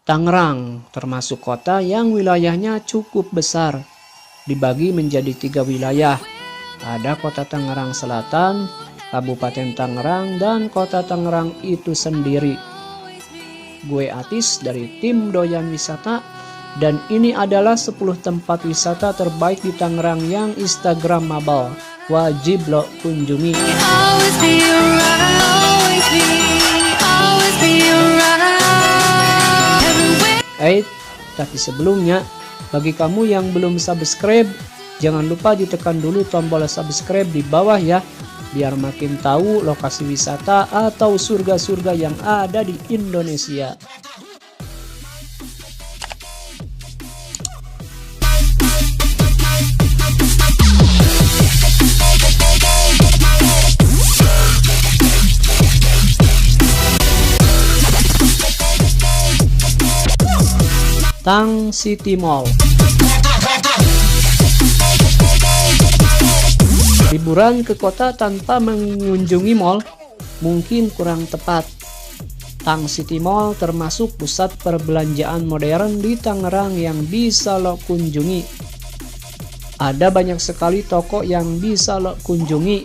Tangerang termasuk kota yang wilayahnya cukup besar, dibagi menjadi 3 wilayah. Ada Kota Tangerang Selatan, Kabupaten Tangerang, dan Kota Tangerang itu sendiri. Gue Atis dari tim Doyan Wisata, dan ini adalah 10 tempat wisata terbaik di Tangerang yang Instagramable. Wajib lo kunjungi. Tapi sebelumnya, bagi kamu yang belum subscribe, jangan lupa ditekan dulu tombol subscribe di bawah ya, biar makin tahu lokasi wisata atau surga-surga yang ada di Indonesia. Tang City Mall. Liburan ke kota tanpa mengunjungi mall mungkin kurang tepat. Tang City Mall termasuk pusat perbelanjaan modern di Tangerang yang bisa lo kunjungi. Ada banyak sekali toko yang bisa lo kunjungi.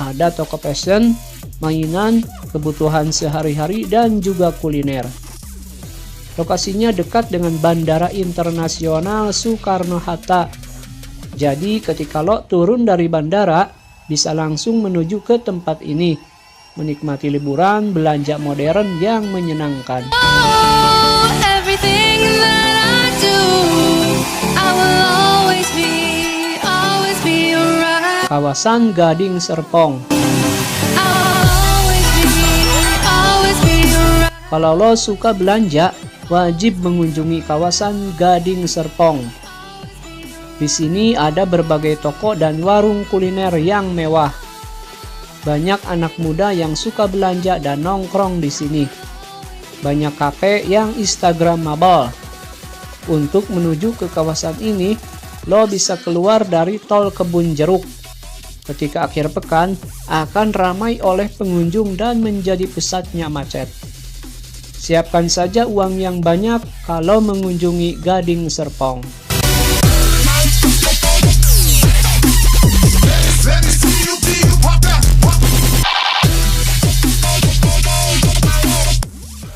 Ada toko fashion, mainan, kebutuhan sehari-hari, dan juga kuliner. Lokasinya dekat dengan Bandara Internasional Soekarno-Hatta. Jadi ketika lo turun dari bandara, bisa langsung menuju ke tempat ini, menikmati liburan belanja modern yang menyenangkan. Kawasan Gading Serpong. Kalau lo suka belanja, wajib mengunjungi kawasan Gading Serpong. Di sini ada berbagai toko dan warung kuliner yang mewah. Banyak anak muda yang suka belanja dan nongkrong di sini. Banyak kafe yang Instagramable. Untuk menuju ke kawasan ini, lo bisa keluar dari tol Kebun Jeruk. Ketika akhir pekan, akan ramai oleh pengunjung dan menjadi pusatnya macet. Siapkan saja uang yang banyak kalau mengunjungi Gading Serpong.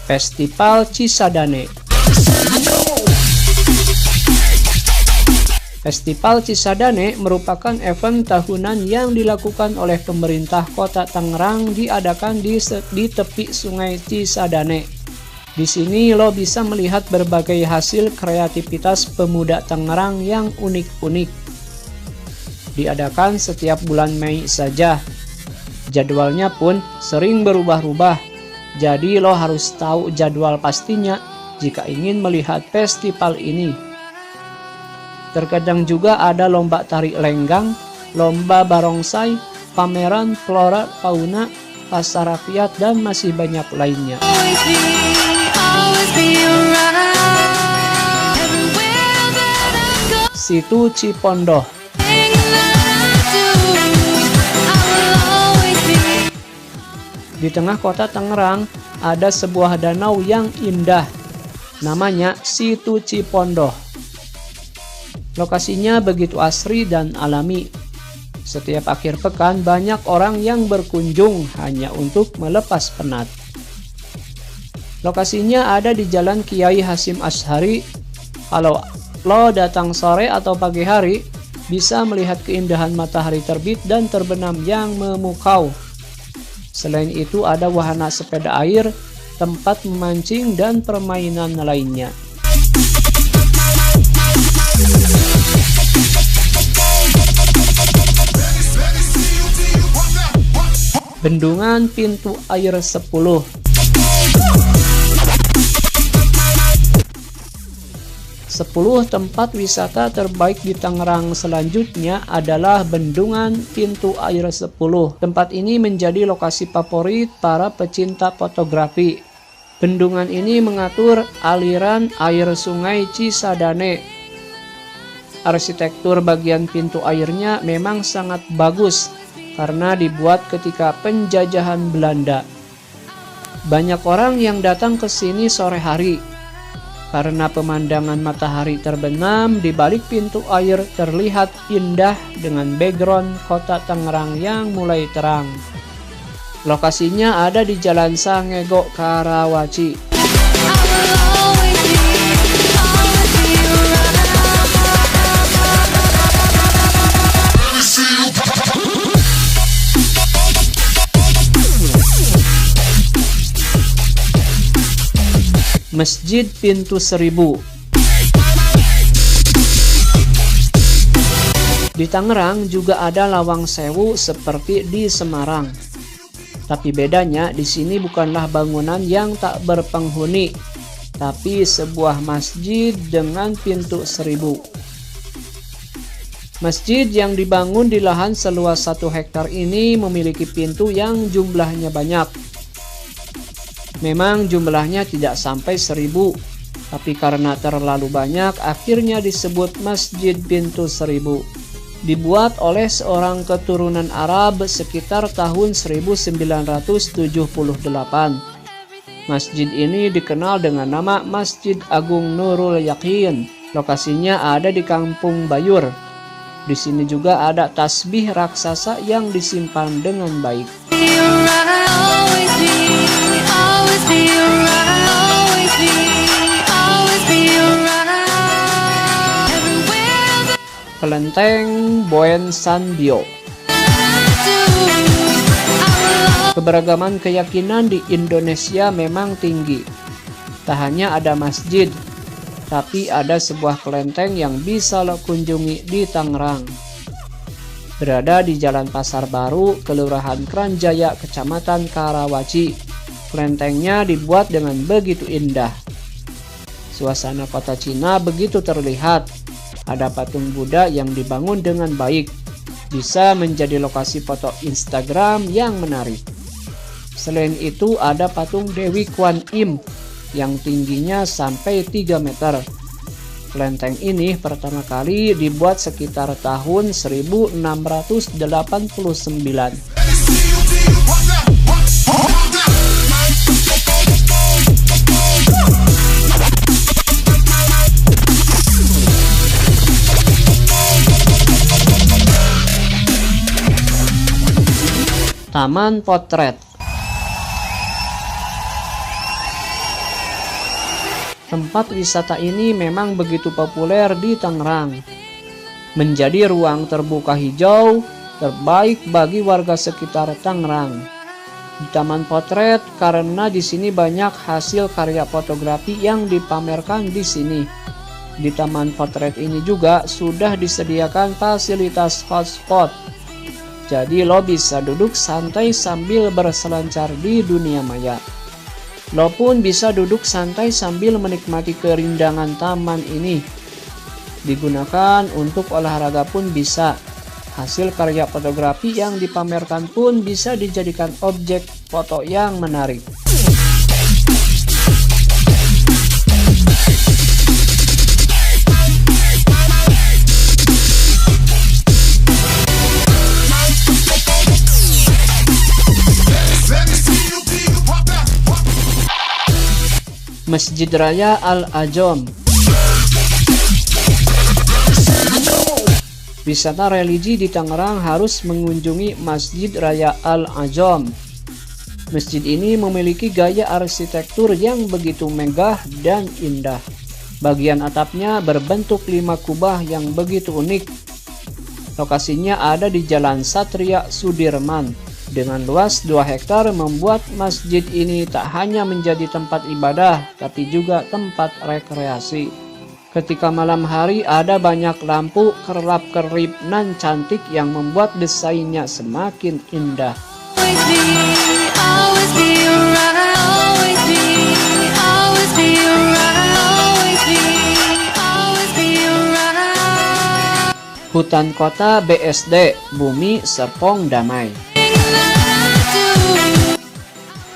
Festival Cisadane. Festival Cisadane merupakan event tahunan yang dilakukan oleh pemerintah Kota Tangerang, diadakan di tepi Sungai Cisadane. Di sini lo bisa melihat berbagai hasil kreativitas pemuda Tangerang yang unik-unik. Diadakan setiap bulan Mei saja. Jadwalnya pun sering berubah-ubah. Jadi lo harus tahu jadwal pastinya jika ingin melihat festival ini. Terkadang juga ada lomba tari lenggang, lomba barongsai, pameran flora fauna, pasar rakyat, dan masih banyak lainnya. Situ Cipondoh. Di tengah kota Tangerang ada sebuah danau yang indah, namanya Situ Cipondoh. Lokasinya begitu asri dan alami. Setiap akhir pekan banyak orang yang berkunjung hanya untuk melepas penat. Lokasinya ada di Jalan Kiai Hasyim Asy'ari. Kalau lo datang sore atau pagi hari, bisa melihat keindahan matahari terbit dan terbenam yang memukau. Selain itu ada wahana sepeda air, tempat memancing, dan permainan lainnya. Bendungan Pintu Air 10. Sepuluh tempat wisata terbaik di Tangerang selanjutnya adalah Bendungan Pintu Air 10. Tempat ini menjadi lokasi favorit para pecinta fotografi. Bendungan ini mengatur aliran air Sungai Cisadane. Arsitektur bagian pintu airnya memang sangat bagus karena dibuat ketika penjajahan Belanda. Banyak orang yang datang ke sini sore hari. Karena pemandangan matahari terbenam di balik pintu air terlihat indah dengan background kota Tangerang yang mulai terang. Lokasinya ada di Jalan Sangego, Karawaci. Masjid Pintu Seribu. Di Tangerang juga ada Lawang Sewu seperti di Semarang. Tapi bedanya di sini bukanlah bangunan yang tak berpenghuni, tapi sebuah masjid dengan pintu 1000. Masjid yang dibangun di lahan seluas 1 hektar ini memiliki pintu yang jumlahnya banyak. Memang jumlahnya tidak sampai 1000, tapi karena terlalu banyak akhirnya disebut Masjid Pintu 1000. Dibuat oleh seorang keturunan Arab sekitar tahun 1978. Masjid ini dikenal dengan nama Masjid Agung Nurul Yakin. Lokasinya ada di Kampung Bayur. Di sini juga ada tasbih raksasa yang disimpan dengan baik. Kelenteng Boen Sanbio. Keberagaman keyakinan di Indonesia memang tinggi. Tak hanya ada masjid, tapi ada sebuah kelenteng yang bisa lo kunjungi di Tangerang. Berada di Jalan Pasar Baru, Kelurahan Kranjaya, Kecamatan Karawaci. Kelentengnya dibuat dengan begitu indah. Suasana kota Cina begitu terlihat. Ada patung Buddha yang dibangun dengan baik. Bisa menjadi lokasi foto Instagram yang menarik. Selain itu ada patung Dewi Kwan Im yang tingginya sampai 3 meter. Kelenteng ini pertama kali dibuat sekitar tahun 1689. Taman Potret. Tempat wisata ini memang begitu populer di Tangerang. Menjadi ruang terbuka hijau terbaik bagi warga sekitar Tangerang. Di Taman Potret karena di sini banyak hasil karya fotografi yang dipamerkan di sini. Di Taman Potret ini juga sudah disediakan fasilitas hotspot. Jadi lo bisa duduk santai sambil berselancar di dunia maya. Lo pun bisa duduk santai sambil menikmati keindahan taman ini. Digunakan untuk olahraga pun bisa. Hasil karya fotografi yang dipamerkan pun bisa dijadikan objek foto yang menarik. Masjid Raya Al-Ajom. Wisata religi di Tangerang harus mengunjungi Masjid Raya Al-Ajom. Masjid ini memiliki gaya arsitektur yang begitu megah dan indah. Bagian atapnya berbentuk 5 kubah yang begitu unik. Lokasinya ada di Jalan Satria Sudirman. Dengan luas 2 hektar membuat masjid ini tak hanya menjadi tempat ibadah, tapi juga tempat rekreasi. Ketika malam hari ada banyak lampu kerlap-kerlip nan cantik yang membuat desainnya semakin indah. Hutan Kota BSD, Bumi Serpong Damai.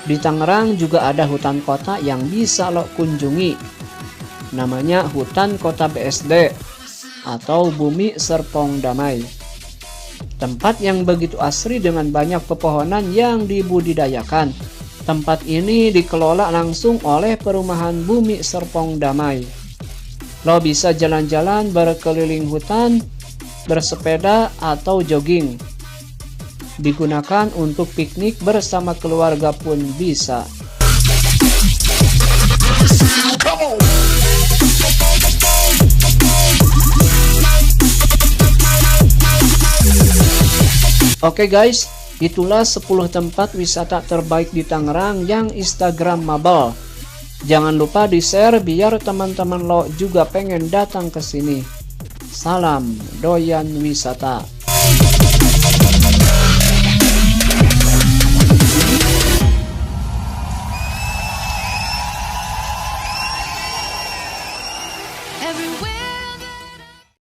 Di Tangerang juga ada hutan kota yang bisa lo kunjungi. Namanya Hutan Kota BSD atau Bumi Serpong Damai. Tempat yang begitu asri dengan banyak pepohonan yang dibudidayakan. Tempat ini dikelola langsung oleh Perumahan Bumi Serpong Damai. Lo bisa jalan-jalan berkeliling hutan, bersepeda, atau jogging. Digunakan untuk piknik bersama keluarga pun bisa. Oke guys, itulah 10 tempat wisata terbaik di Tangerang yang instagramable. Jangan lupa di-share biar teman-teman lo juga pengen datang ke sini. Salam doyan wisata.